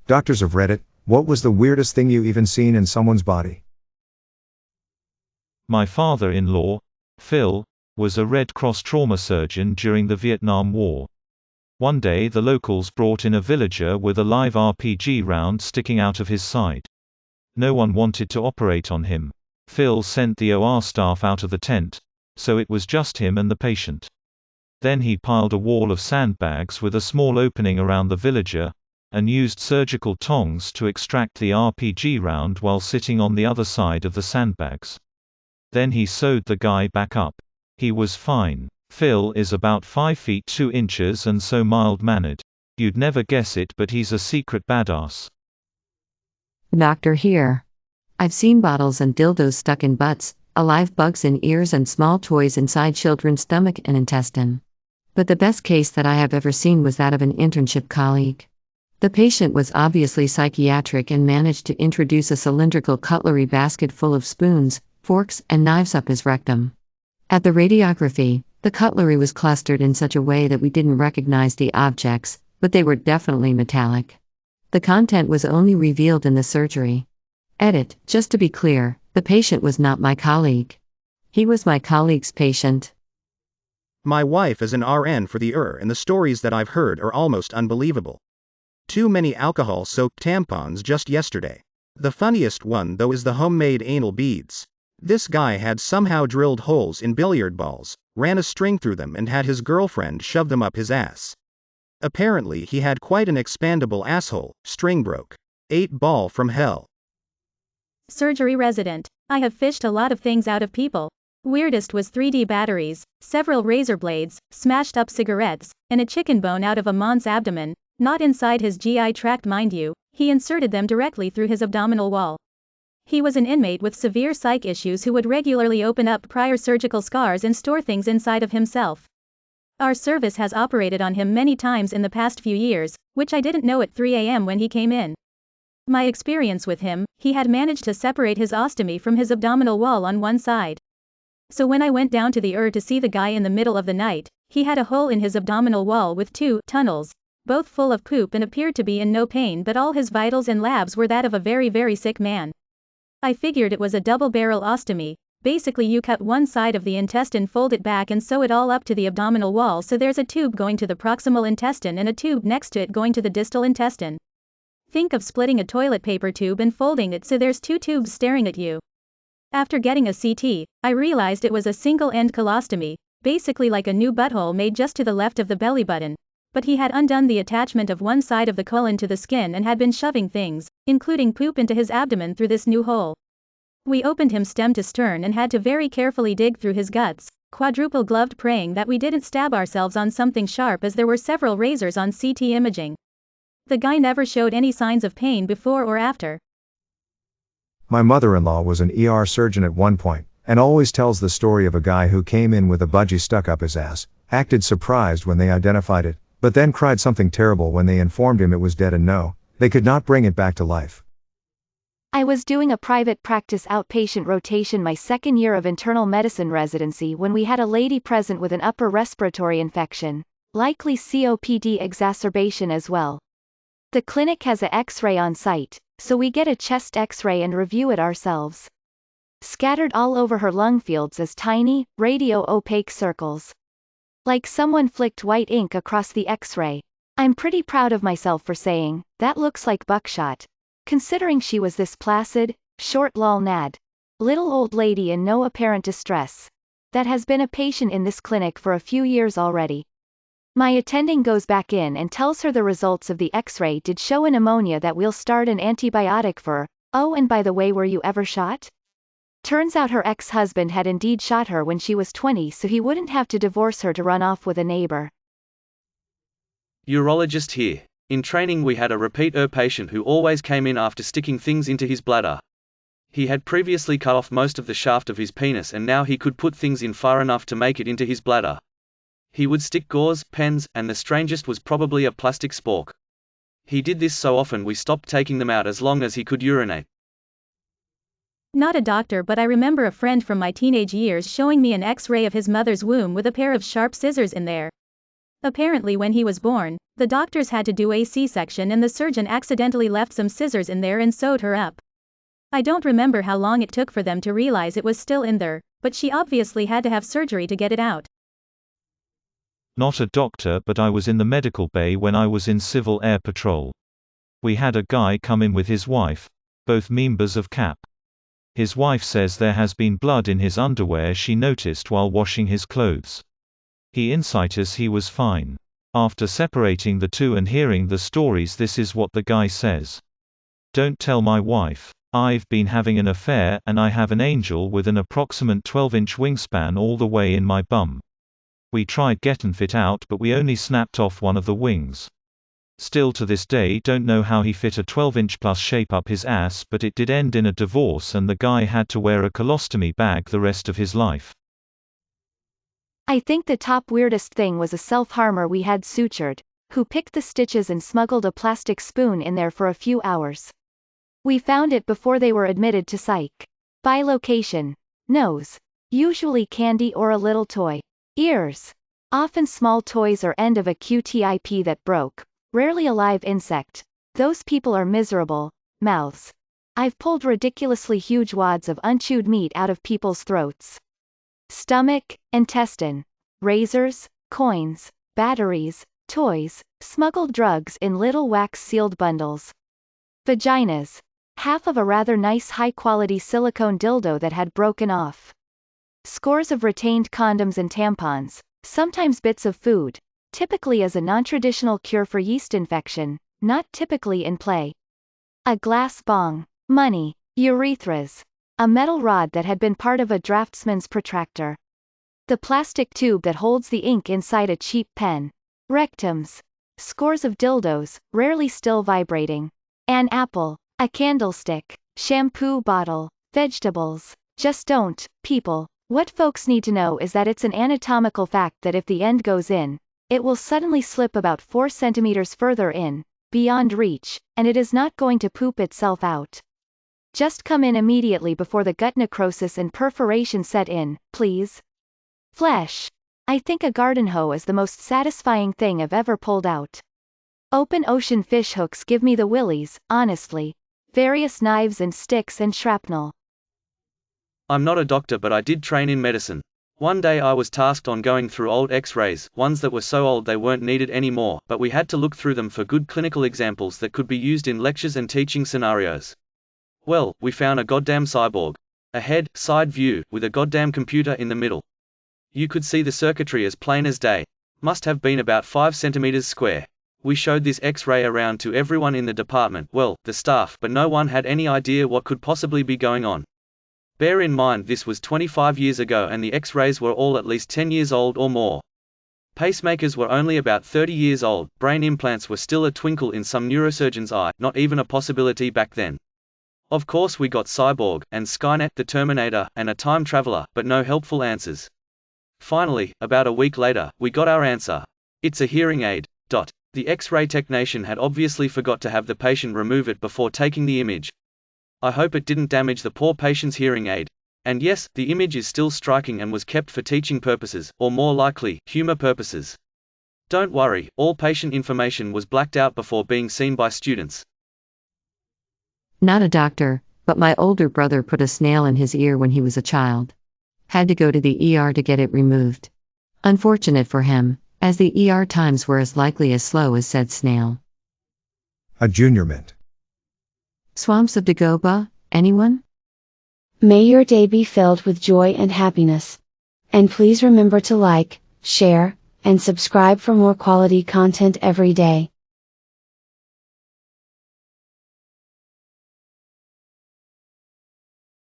Doctors of Reddit, what was the weirdest thing you even seen in someone's body? My father-in-law, Phil, was a Red Cross trauma surgeon during the Vietnam War. One day the locals brought in a villager with a live RPG round sticking out of his side. No one wanted to operate on him. Phil sent the OR staff out of the tent, so it was just him and the patient. Then he piled a wall of sandbags with a small opening around the villager, and used surgical tongs to extract the RPG round while sitting on the other side of the sandbags. Then he sewed the guy back up. He was fine. Phil is about 5 feet 2 inches and so mild-mannered. You'd never guess it, but he's a secret badass. Doctor here. I've seen bottles and dildos stuck in butts, alive bugs in ears and small toys inside children's stomach and intestine. But the best case that I have ever seen was that of an internship colleague. The patient was obviously psychiatric and managed to introduce a cylindrical cutlery basket full of spoons, forks, and knives up his rectum. At the radiography, the cutlery was clustered in such a way that we didn't recognize the objects, but they were definitely metallic. The content was only revealed in the surgery. Edit, just to be clear, the patient was not my colleague. He was my colleague's patient. My wife is an RN for the and the stories that I've heard are almost unbelievable. Too many alcohol-soaked tampons just yesterday. The funniest one though is the homemade anal beads. This guy had somehow drilled holes in billiard balls, ran a string through them and had his girlfriend shove them up his ass. Apparently he had quite an expandable asshole. String broke. 8-ball from hell. Surgery resident. I have fished a lot of things out of people. Weirdest was 3D batteries, several razor blades, smashed up cigarettes, and a chicken bone out of a man's abdomen, not inside his GI tract mind you, he inserted them directly through his abdominal wall. He was an inmate with severe psych issues who would regularly open up prior surgical scars and store things inside of himself. Our service has operated on him many times in the past few years, which I didn't know at 3 a.m. when he came in. My experience with him, he had managed to separate his ostomy from his abdominal wall on one side. So when I went down to the to see the guy in the middle of the night, he had a hole in his abdominal wall with 2 tunnels, both full of poop, and appeared to be in no pain, but all his vitals and labs were that of a very, very sick man. I figured it was a double-barrel ostomy. Basically you cut one side of the intestine, fold it back and sew it all up to the abdominal wall, so there's a tube going to the proximal intestine and a tube next to it going to the distal intestine. Think of splitting a toilet paper tube and folding it so there's 2 tubes staring at you. After getting a CT, I realized it was a single-end colostomy, basically like a new butthole made just to the left of the belly button. But he had undone the attachment of one side of the colon to the skin and had been shoving things, including poop, into his abdomen through this new hole. We opened him stem to stern and had to very carefully dig through his guts, quadruple gloved, praying that we didn't stab ourselves on something sharp, as there were several razors on CT imaging. The guy never showed any signs of pain before or after. My mother-in-law was an ER surgeon at one point, and always tells the story of a guy who came in with a budgie stuck up his ass, acted surprised when they identified it, but then cried something terrible when they informed him it was dead and no, they could not bring it back to life. I was doing a private practice outpatient rotation my second year of internal medicine residency when we had a lady present with an upper respiratory infection, likely COPD exacerbation as well. The clinic has a X-ray on site, so we get a chest X-ray and review it ourselves. Scattered all over her lung fields is tiny, radio-opaque circles. Like someone flicked white ink across the X-ray. I'm pretty proud of myself for saying, that looks like buckshot. Considering she was this placid, short lol nad. Little old lady in no apparent distress. That has been a patient in this clinic for a few years already. My attending goes back in and tells her the results of the X-ray did show a pneumonia that we'll start an antibiotic for. Oh, and by the way, were you ever shot? Turns out her ex-husband had indeed shot her when she was 20, so he wouldn't have to divorce her to run off with a neighbor. Urologist here. In training we had a repeat patient who always came in after sticking things into his bladder. He had previously cut off most of the shaft of his penis and now he could put things in far enough to make it into his bladder. He would stick gauze, pens, and the strangest was probably a plastic spork. He did this so often we stopped taking them out as long as he could urinate. Not a doctor, but I remember a friend from my teenage years showing me an X-ray of his mother's womb with a pair of sharp scissors in there. Apparently when he was born, the doctors had to do a C-section and the surgeon accidentally left some scissors in there and sewed her up. I don't remember how long it took for them to realize it was still in there, but she obviously had to have surgery to get it out. Not a doctor, but I was in the medical bay when I was in Civil Air Patrol. We had a guy come in with his wife, both members of CAP. His wife says there has been blood in his underwear she noticed while washing his clothes. He insight us he was fine. After separating the two and hearing the stories, this is what the guy says. Don't tell my wife. I've been having an affair and I have an angel with an approximate 12-inch wingspan all the way in my bum. We tried getting fit out but we only snapped off one of the wings. Still to this day don't know how he fit a 12-inch plus shape up his ass, but it did end in a divorce and the guy had to wear a colostomy bag the rest of his life. I think the top weirdest thing was a self-harmer we had sutured, who picked the stitches and smuggled a plastic spoon in there for a few hours. We found it before they were admitted to psych. By location. Nose. Usually candy or a little toy. Ears. Often small toys or end of a QTIP that broke. Rarely a live insect. Those people are miserable. Mouths. I've pulled ridiculously huge wads of unchewed meat out of people's throats. Stomach, intestine. Razors, coins, batteries, toys, smuggled drugs in little wax-sealed bundles. Vaginas. Half of a rather nice high-quality silicone dildo that had broken off. Scores of retained condoms and tampons, sometimes bits of food, typically as a non-traditional cure for yeast infection, not typically in play. A glass bong. Money. Urethras. A metal rod that had been part of a draftsman's protractor. The plastic tube that holds the ink inside a cheap pen. Rectums. Scores of dildos, rarely still vibrating. An apple. A candlestick. Shampoo bottle. Vegetables. Just don't, people. What folks need to know is that it's an anatomical fact that if the end goes in, it will suddenly slip about 4 centimeters further in, beyond reach, and it is not going to poop itself out. Just come in immediately before the gut necrosis and perforation set in, please. Flesh. I think a garden hoe is the most satisfying thing I've ever pulled out. Open ocean fish hooks give me the willies, honestly. Various knives and sticks and shrapnel. I'm not a doctor, but I did train in medicine. One day I was tasked on going through old x-rays, ones that were so old they weren't needed anymore, but we had to look through them for good clinical examples that could be used in lectures and teaching scenarios. Well, we found a goddamn cyborg. A head, side view, with a goddamn computer in the middle. You could see the circuitry as plain as day. Must have been about 5 centimeters square. We showed this X-ray around to everyone in the department, well, the staff, but no one had any idea what could possibly be going on. Bear in mind this was 25 years ago and the X-rays were all at least 10 years old or more. Pacemakers were only about 30 years old, brain implants were still a twinkle in some neurosurgeon's eye, not even a possibility back then. Of course we got Cyborg, and Skynet, the Terminator, and a time traveler, but no helpful answers. Finally, about a week later, we got our answer. It's a hearing aid. The X-ray technician had obviously forgot to have the patient remove it before taking the image. I hope it didn't damage the poor patient's hearing aid. And yes, the image is still striking and was kept for teaching purposes, or more likely, humor purposes. Don't worry, all patient information was blacked out before being seen by students. Not a doctor, but my older brother put a snail in his ear when he was a child. Had to go to the ER to get it removed. Unfortunate for him, as the ER times were as likely as slow as said snail. A junior mint. Swamps of Dagoba, anyone? May your day be filled with joy and happiness. And please remember to like, share, and subscribe for more quality content every day.